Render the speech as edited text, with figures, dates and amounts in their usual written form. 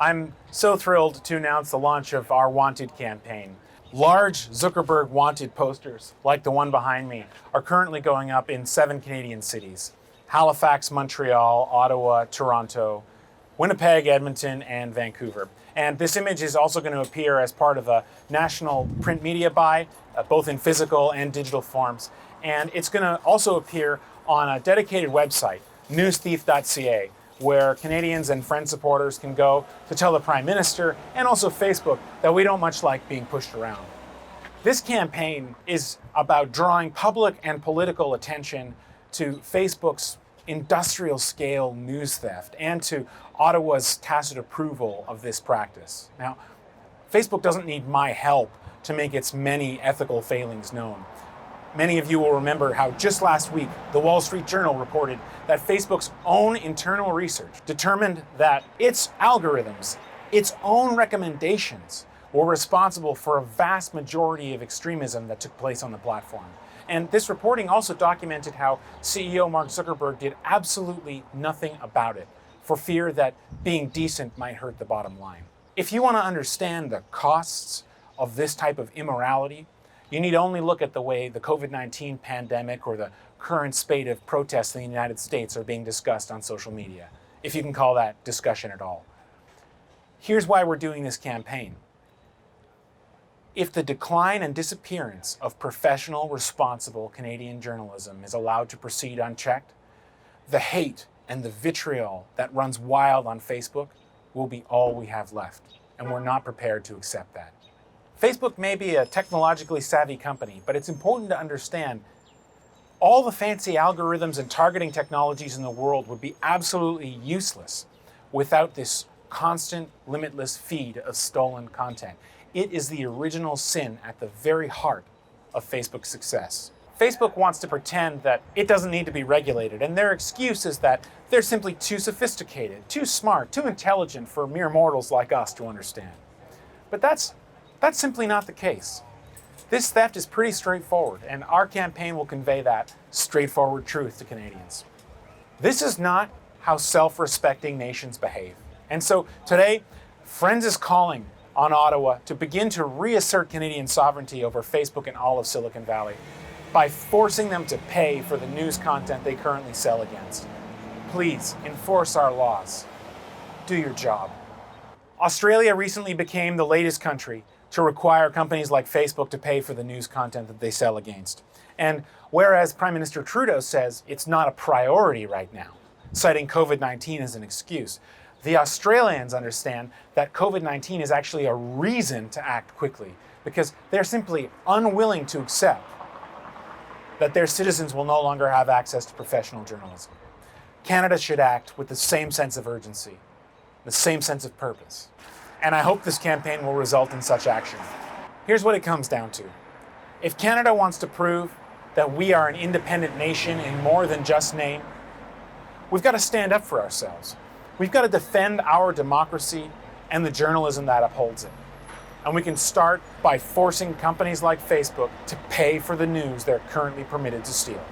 I'm so thrilled to announce the launch of our Wanted campaign. Large Zuckerberg Wanted posters, like the one behind me, are currently going up in 7 Canadian cities: Halifax, Montreal, Ottawa, Toronto, Winnipeg, Edmonton, and Vancouver. And this image is also going to appear as part of a national print media buy, both in physical and digital forms. And it's going to also appear on a dedicated website, newsthief.ca, where Canadians and Friend supporters can go to tell the Prime Minister and also Facebook that we don't much like being pushed around. This campaign is about drawing public and political attention to Facebook's industrial scale news theft and to Ottawa's tacit approval of this practice. Now, Facebook doesn't need my help to make its many ethical failings known. Many of you will remember how just last week, the Wall Street Journal reported that Facebook's own internal research determined that its algorithms, its own recommendations, were responsible for a vast majority of extremism that took place on the platform. And this reporting also documented how CEO Mark Zuckerberg did absolutely nothing about it, for fear that being decent might hurt the bottom line. If you want to understand the costs of this type of immorality, you need only look at the way the COVID-19 pandemic or the current spate of protests in the United States are being discussed on social media, if you can call that discussion at all. Here's why we're doing this campaign. If the decline and disappearance of professional, responsible Canadian journalism is allowed to proceed unchecked, the hate and the vitriol that runs wild on Facebook will be all we have left, and we're not prepared to accept that. Facebook may be a technologically savvy company, but it's important to understand all the fancy algorithms and targeting technologies in the world would be absolutely useless without this constant, limitless feed of stolen content. It is the original sin at the very heart of Facebook's success. Facebook wants to pretend that it doesn't need to be regulated, and their excuse is that they're simply too sophisticated, too smart, too intelligent for mere mortals like us to understand. But that's simply not the case. This theft is pretty straightforward, and our campaign will convey that straightforward truth to Canadians. This is not how self-respecting nations behave. And so today, Friends is calling on Ottawa to begin to reassert Canadian sovereignty over Facebook and all of Silicon Valley by forcing them to pay for the news content they currently sell against. Please enforce our laws. Do your job. Australia recently became the latest country to require companies like Facebook to pay for the news content that they sell against. And whereas Prime Minister Trudeau says it's not a priority right now, citing COVID-19 as an excuse, the Australians understand that COVID-19 is actually a reason to act quickly, because they're simply unwilling to accept that their citizens will no longer have access to professional journalism. Canada should act with the same sense of urgency, the same sense of purpose. And I hope this campaign will result in such action. Here's what it comes down to. If Canada wants to prove that we are an independent nation in more than just name, we've got to stand up for ourselves. We've got to defend our democracy and the journalism that upholds it. And we can start by forcing companies like Facebook to pay for the news they're currently permitted to steal.